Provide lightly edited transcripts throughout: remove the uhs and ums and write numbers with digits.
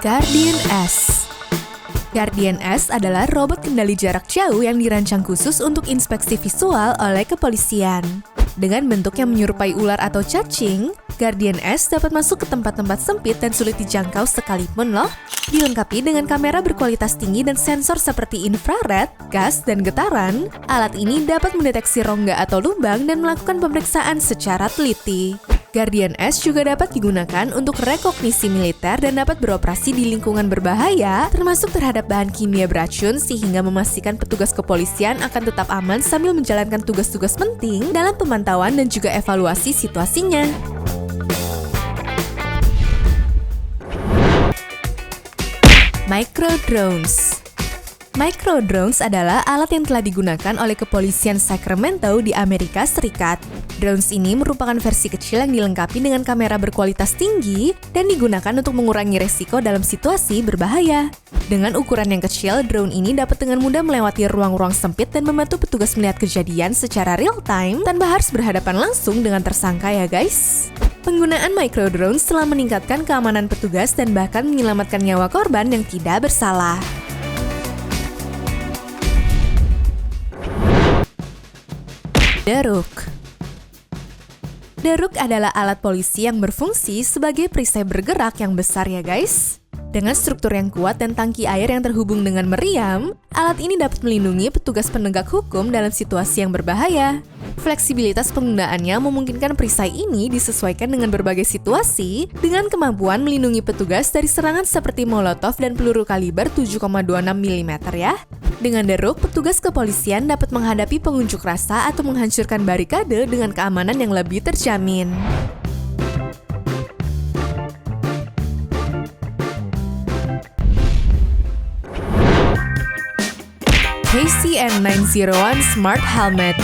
Guardian S. Guardian S adalah robot kendali jarak jauh yang dirancang khusus untuk inspeksi visual oleh kepolisian. Dengan bentuk yang menyerupai ular atau cacing, Guardian S dapat masuk ke tempat-tempat sempit dan sulit dijangkau sekalipun loh. Dilengkapi dengan kamera berkualitas tinggi dan sensor seperti infrared, gas, dan getaran, alat ini dapat mendeteksi rongga atau lubang dan melakukan pemeriksaan secara teliti. Guardian S juga dapat digunakan untuk rekognisi militer dan dapat beroperasi di lingkungan berbahaya, termasuk terhadap bahan kimia beracun sehingga memastikan petugas kepolisian akan tetap aman sambil menjalankan tugas-tugas penting dalam pemantauan dan juga evaluasi situasinya. Micro drones. Micro drones adalah alat yang telah digunakan oleh kepolisian Sacramento di Amerika Serikat. Drones ini merupakan versi kecil yang dilengkapi dengan kamera berkualitas tinggi dan digunakan untuk mengurangi resiko dalam situasi berbahaya. Dengan ukuran yang kecil, drone ini dapat dengan mudah melewati ruang-ruang sempit dan membantu petugas melihat kejadian secara real time tanpa harus berhadapan langsung dengan tersangka ya guys. Penggunaan micro drones telah meningkatkan keamanan petugas dan bahkan menyelamatkan nyawa korban yang tidak bersalah. The Rook. The Rook adalah alat polisi yang berfungsi sebagai perisai bergerak yang besar ya guys. Dengan struktur yang kuat dan tangki air yang terhubung dengan meriam, alat ini dapat melindungi petugas penegak hukum dalam situasi yang berbahaya. Fleksibilitas penggunaannya memungkinkan perisai ini disesuaikan dengan berbagai situasi dengan kemampuan melindungi petugas dari serangan seperti molotov dan peluru kaliber 7,26 mm ya. Dengan The Rook, petugas kepolisian dapat menghadapi pengunjuk rasa atau menghancurkan barikade dengan keamanan yang lebih terjamin. KCN901 Smart Helmet.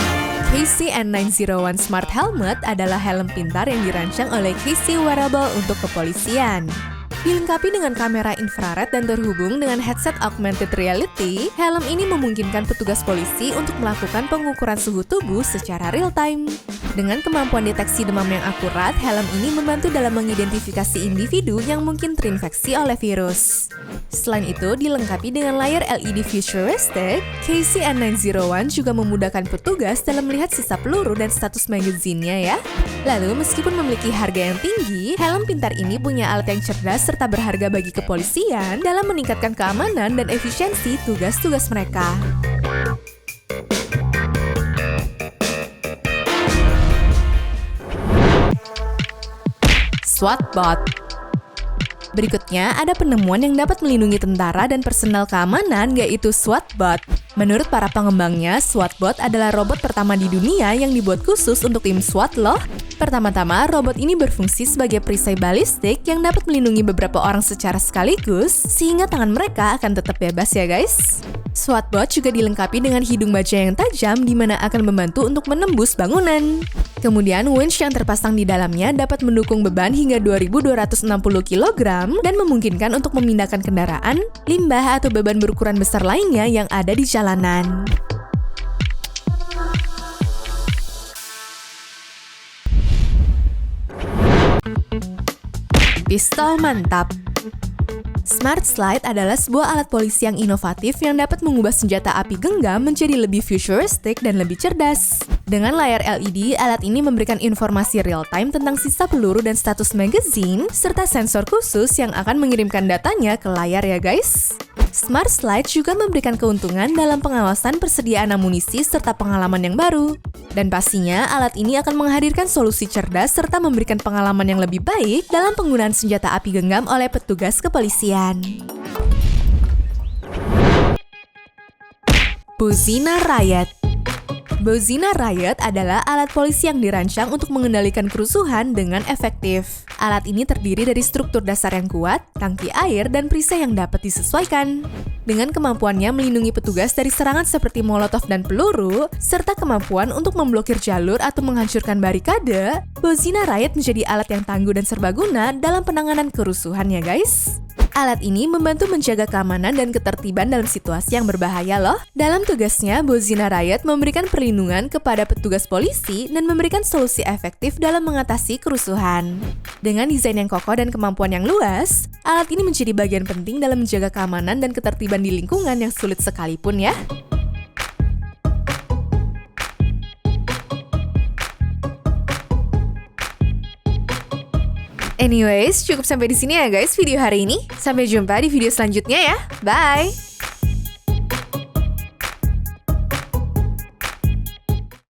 KCN901 Smart Helmet adalah helm pintar yang dirancang oleh KC Wearable untuk kepolisian. Dilengkapi dengan kamera infrared dan terhubung dengan headset augmented reality, helm ini memungkinkan petugas polisi untuk melakukan pengukuran suhu tubuh secara real time. Dengan kemampuan deteksi demam yang akurat, helm ini membantu dalam mengidentifikasi individu yang mungkin terinfeksi oleh virus. Selain itu, dilengkapi dengan layar LED futuristic, KCN901 juga memudahkan petugas dalam melihat sisa peluru dan status magazinnya ya. Lalu, meskipun memiliki harga yang tinggi, helm pintar ini punya alat yang cerdas serta berharga bagi kepolisian dalam meningkatkan keamanan dan efisiensi tugas-tugas mereka. SWAT-bot. Berikutnya, ada penemuan yang dapat melindungi tentara dan personel keamanan, yaitu SWAT-bot. Menurut para pengembangnya, SWAT-bot adalah robot pertama di dunia yang dibuat khusus untuk tim SWAT loh. Pertama-tama, robot ini berfungsi sebagai perisai balistik yang dapat melindungi beberapa orang secara sekaligus, sehingga tangan mereka akan tetap bebas ya guys. SWAT-bot juga dilengkapi dengan hidung baja yang tajam di mana akan membantu untuk menembus bangunan. Kemudian, winch yang terpasang di dalamnya dapat mendukung beban hingga 2.260 kg dan memungkinkan untuk memindahkan kendaraan, limbah, atau beban berukuran besar lainnya yang ada di jalanan. Pistol mantap. Smart Slide adalah sebuah alat polisi yang inovatif yang dapat mengubah senjata api genggam menjadi lebih futuristik dan lebih cerdas. Dengan layar LED, alat ini memberikan informasi real-time tentang sisa peluru dan status magazine, serta sensor khusus yang akan mengirimkan datanya ke layar ya guys. Smart Slide juga memberikan keuntungan dalam pengawasan persediaan amunisi serta pengalaman yang baru. Dan pastinya, alat ini akan menghadirkan solusi cerdas serta memberikan pengalaman yang lebih baik dalam penggunaan senjata api genggam oleh petugas kepolisian. Bozina Riot. Bozina Riot adalah alat polisi yang dirancang untuk mengendalikan kerusuhan dengan efektif. Alat ini terdiri dari struktur dasar yang kuat, tangki air, dan perisai yang dapat disesuaikan. Dengan kemampuannya melindungi petugas dari serangan seperti molotov dan peluru, serta kemampuan untuk memblokir jalur atau menghancurkan barikade, Bozina Riot menjadi alat yang tangguh dan serbaguna dalam penanganan kerusuhan ya guys. Alat ini membantu menjaga keamanan dan ketertiban dalam situasi yang berbahaya loh. Dalam tugasnya, Bozina Riot memberikan perlindungan kepada petugas polisi dan memberikan solusi efektif dalam mengatasi kerusuhan. Dengan desain yang kokoh dan kemampuan yang luas, alat ini menjadi bagian penting dalam menjaga keamanan dan ketertiban di lingkungan yang sulit sekalipun ya. Anyways, cukup sampai di sini ya guys video hari ini. Sampai jumpa di video selanjutnya ya. Bye!